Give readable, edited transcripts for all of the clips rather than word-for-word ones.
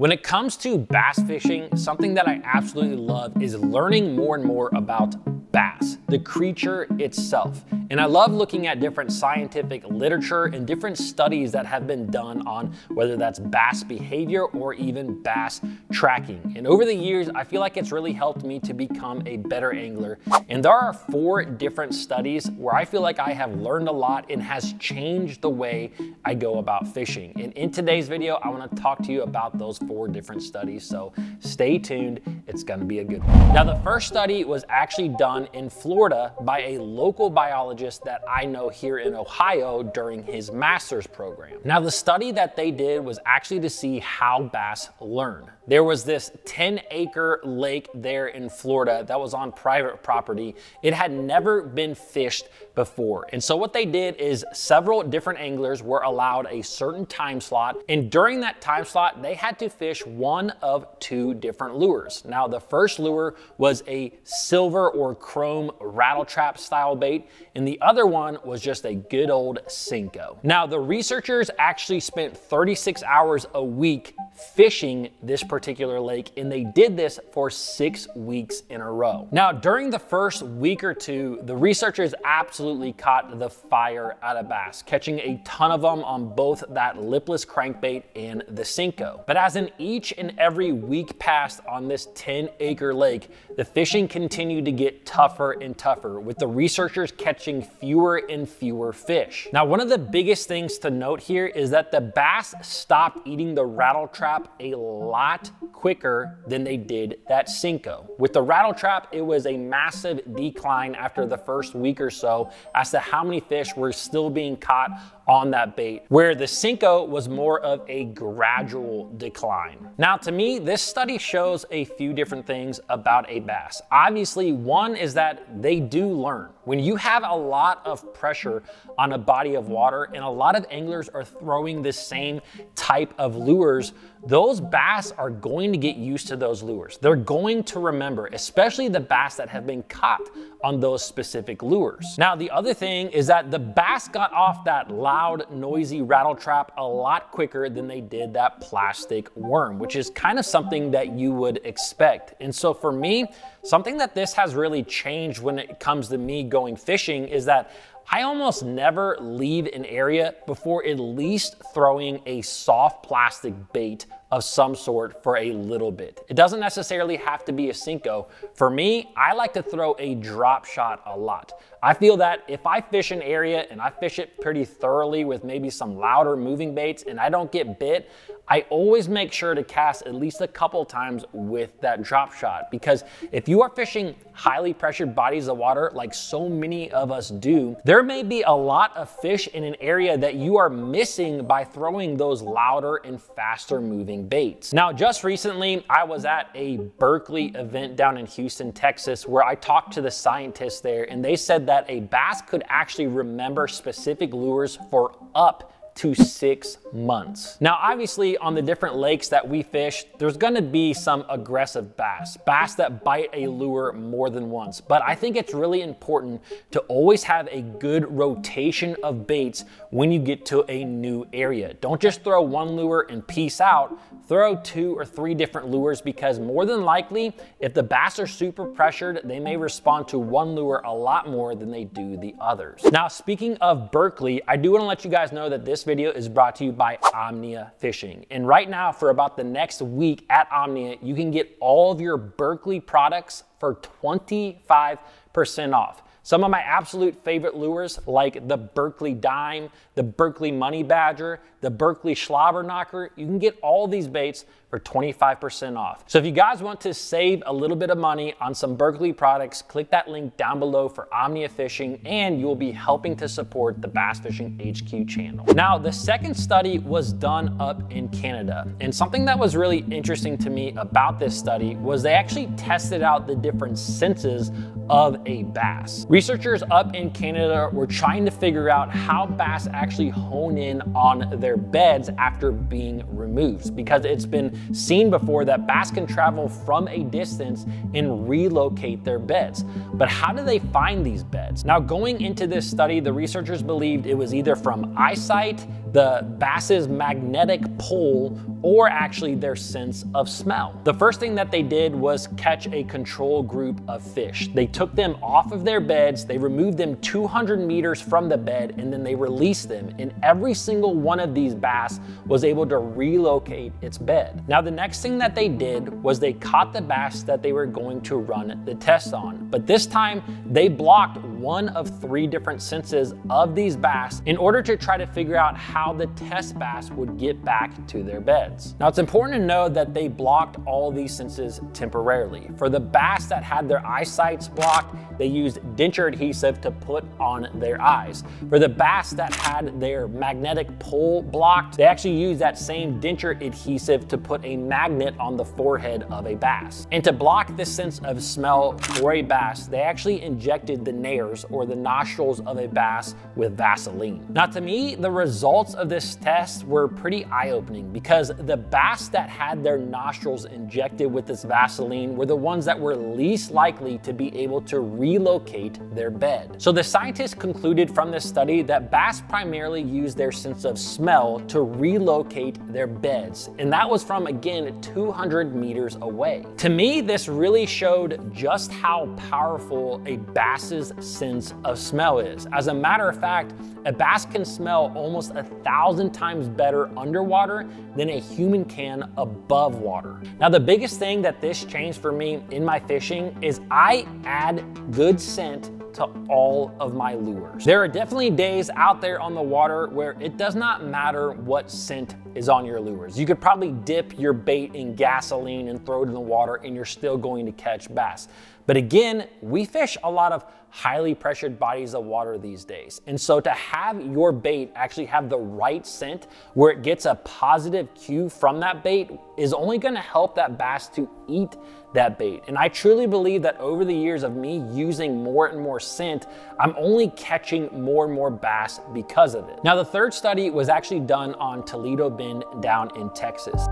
When it comes to bass fishing, something that I absolutely love is learning more and more about bass, the creature itself. And I love looking at different scientific literature and different studies that have been done on whether that's bass behavior or even bass tracking. And over the years, I feel like it's really helped me to become a better angler. And there are 4 different studies where I feel like I have learned a lot and has changed the way I go about fishing. And in today's video, I want to talk to you about those 4 different studies. So stay tuned, it's gonna be a good one. Now, the first study was actually done in Florida by a local biologist that I know here in Ohio during his master's program. Now, the study that they did was actually to see how bass learn. There was this 10-acre lake there in Florida that was on private property. It had never been fished before. And so what they did is several different anglers were allowed a certain time slot. And during that time slot, they had to fish one of 2 different lures. Now, the first lure was a silver or chrome rattle trap style bait, and the other one was just a good old Cinco. Now, the researchers actually spent 36 hours a week fishing this particular lake, and they did this for 6 weeks in a row. Now, during the first week or 2, the researchers absolutely caught the fire out of bass, catching a ton of them on both that lipless crankbait and the Cinco. But as in each and every week passed on this 10-acre lake, the fishing continued to get tougher and tougher, with the researchers catching fewer and fewer fish. Now, one of the biggest things to note here is that the bass stopped eating the rattle trap a lot quicker than they did that Cinco. With the rattle trap, it was a massive decline after the first week or so as to how many fish were still being caught on that bait, where the Cinco was more of a gradual decline. Now, to me, this study shows a few different things about a bass. Obviously, one is that they do learn. When you have a lot of pressure on a body of water and a lot of anglers are throwing the same type of lures, those bass are going to get used to those lures. They're going to remember, especially the bass that have been caught on those specific lures. Now, the other thing is that the bass got off that loud, noisy rattle trap a lot quicker than they did that plastic worm, which is kind of something that you would expect. And so for me, something that this has really changed when it comes to me going fishing is that I almost never leave an area before at least throwing a soft plastic bait of some sort for a little bit. It doesn't necessarily have to be a Cinco. For me, I like to throw a drop shot a lot. I feel that if I fish an area and I fish it pretty thoroughly with maybe some louder moving baits and I don't get bit, I always make sure to cast at least a couple times with that drop shot, because if you are fishing highly pressured bodies of water like so many of us do, there may be a lot of fish in an area that you are missing by throwing those louder and faster moving baits. Now, just recently, I was at a BERKLEY event down in Houston, Texas, where I talked to the scientists there, and they said that a bass could actually remember specific lures for up to 6 months. Now, obviously, on the different lakes that we fish, there's gonna be some aggressive bass that bite a lure more than once. But I think it's really important to always have a good rotation of baits when you get to a new area. Don't just throw one lure and peace out. Throw 2 or 3 different lures, because more than likely, if the bass are super pressured, they may respond to one lure a lot more than they do the others. Now, speaking of BERKLEY, I do wanna let you guys know that this video is brought to you by Omnia Fishing. And right now, for about the next week at Omnia, you can get all of your BERKLEY products for 25% off. Some of my absolute favorite lures, like the BERKLEY Dime, the BERKLEY Money Badger, the BERKLEY Schlobber Knocker, you can get all these baits for 25% off. So if you guys want to save a little bit of money on some BERKLEY products, click that link down below for Omnia Fishing, and you'll be helping to support the Bass Fishing HQ channel. Now, the second study was done up in Canada, and something that was really interesting to me about this study was they actually tested out the different senses of a bass. Researchers up in Canada were trying to figure out how bass actually hone in on their beds after being removed, because it's been seen before that bass can travel from a distance and relocate their beds. But how do they find these beds? Now, going into this study, the researchers believed it was either from eyesight, the bass's magnetic pull or actually their sense of smell. The first thing that they did was catch a control group of fish. They took them off of their beds, they removed them 200 meters from the bed, and then they released them. And every single one of these bass was able to relocate its bed. Now, the next thing that they did was they caught the bass that they were going to run the test on. But this time, they blocked one of 3 different senses of these bass in order to try to figure out how the test bass would get back to their beds. Now, it's important to know that they blocked all these senses temporarily. For the bass that had their eyesights blocked, they used denture adhesive to put on their eyes. For the bass that had their magnetic pull blocked, they actually used that same denture adhesive to put a magnet on the forehead of a bass. And to block this sense of smell for a bass, they actually injected the nares or the nostrils of a bass with Vaseline. Now, to me, the results of this test were pretty eye-opening because the bass that had their nostrils injected with this Vaseline were the ones that were least likely to be able to relocate their bed. So the scientists concluded from this study that bass primarily use their sense of smell to relocate their beds. And that was from, again, 200 meters away. To me, this really showed just how powerful a bass's sense of smell is. As a matter of fact, a bass can smell almost 1,000 times better underwater than a human can above water. Now, the biggest thing that this changed for me in my fishing is I add good scent to all of my lures. There are definitely days out there on the water where it does not matter what scent is on your lures. You could probably dip your bait in gasoline and throw it in the water and you're still going to catch bass. But again, we fish a lot of highly pressured bodies of water these days. And so to have your bait actually have the right scent where it gets a positive cue from that bait is only gonna help that bass to eat that bait. And I truly believe that over the years of me using more and more scent, I'm only catching more and more bass because of it. Now, the third study was actually done on Toledo Bend down in Texas.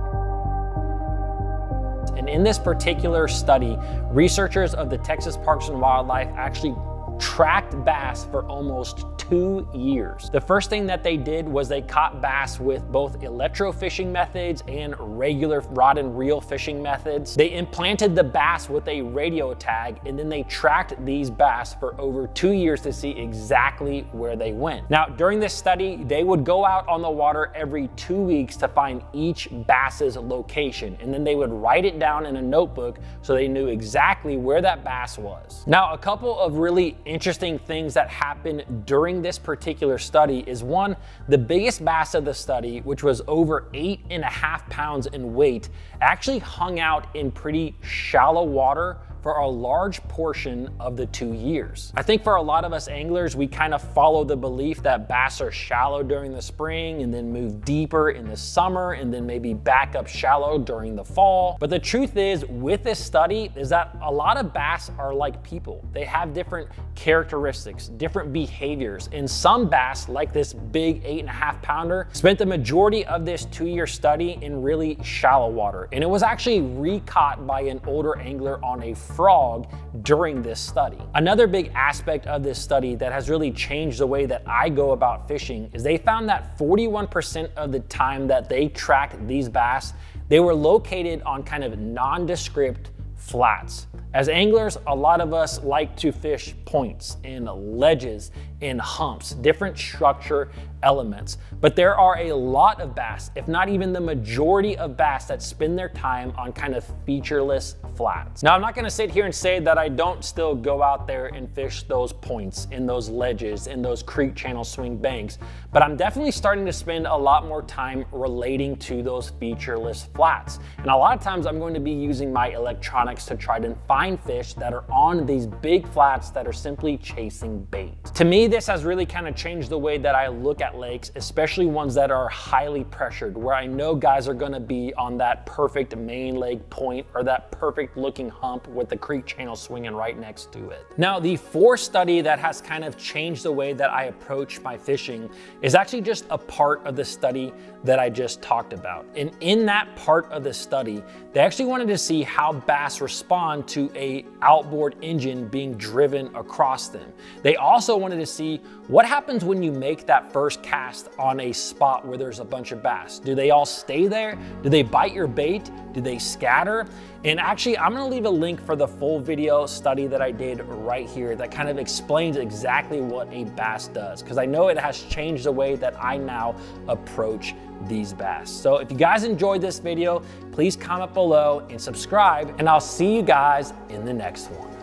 And in this particular study, researchers of the Texas Parks and Wildlife actually tracked bass for almost 2 years. The first thing that they did was they caught bass with both electrofishing methods and regular rod and reel fishing methods. They implanted the bass with a radio tag, and then they tracked these bass for over 2 years to see exactly where they went. Now, during this study, they would go out on the water every 2 weeks to find each bass's location, and then they would write it down in a notebook so they knew exactly where that bass was. Now, a couple of really interesting things that happened during this particular study is, one, the biggest bass of the study, which was over 8.5 pounds in weight, actually hung out in pretty shallow water for a large portion of the 2 years. I think for a lot of us anglers, we kind of follow the belief that bass are shallow during the spring and then move deeper in the summer and then maybe back up shallow during the fall. But the truth is, with this study, is that a lot of bass are like people. They have different characteristics, different behaviors. And some bass, like this big 8.5 pounder, spent the majority of this 2-year study in really shallow water. And it was actually recaught by an older angler on a frog during this study. Another big aspect of this study that has really changed the way that I go about fishing is they found that 41% of the time that they tracked these bass, they were located on kind of nondescript flats. As anglers, a lot of us like to fish points and ledges and humps, different structure elements. But there are a lot of bass, if not even the majority of bass, that spend their time on kind of featureless flats. Now, I'm not gonna sit here and say that I don't still go out there and fish those points and those ledges and those creek channel swing banks, but I'm definitely starting to spend a lot more time relating to those featureless flats. And a lot of times I'm going to be using my electronics to try to find fish that are on these big flats that are simply chasing bait. To me, this has really kind of changed the way that I look at lakes, especially ones that are highly pressured, where I know guys are gonna be on that perfect main leg point or that perfect looking hump with the creek channel swinging right next to it. Now, the fourth study that has kind of changed the way that I approach my fishing is actually just a part of the study that I just talked about. And in that part of the study, they actually wanted to see how bass respond to to a outboard engine being driven across them. They also wanted to see what happens when you make that first cast on a spot where there's a bunch of bass. Do they all stay there? Do they bite your bait? Do they scatter? And actually, I'm gonna leave a link for the full video study that I did right here that kind of explains exactly what a bass does, because I know it has changed the way that I now approach these bass. So if you guys enjoyed this video, please comment below and subscribe, and I'll see you guys in the next one.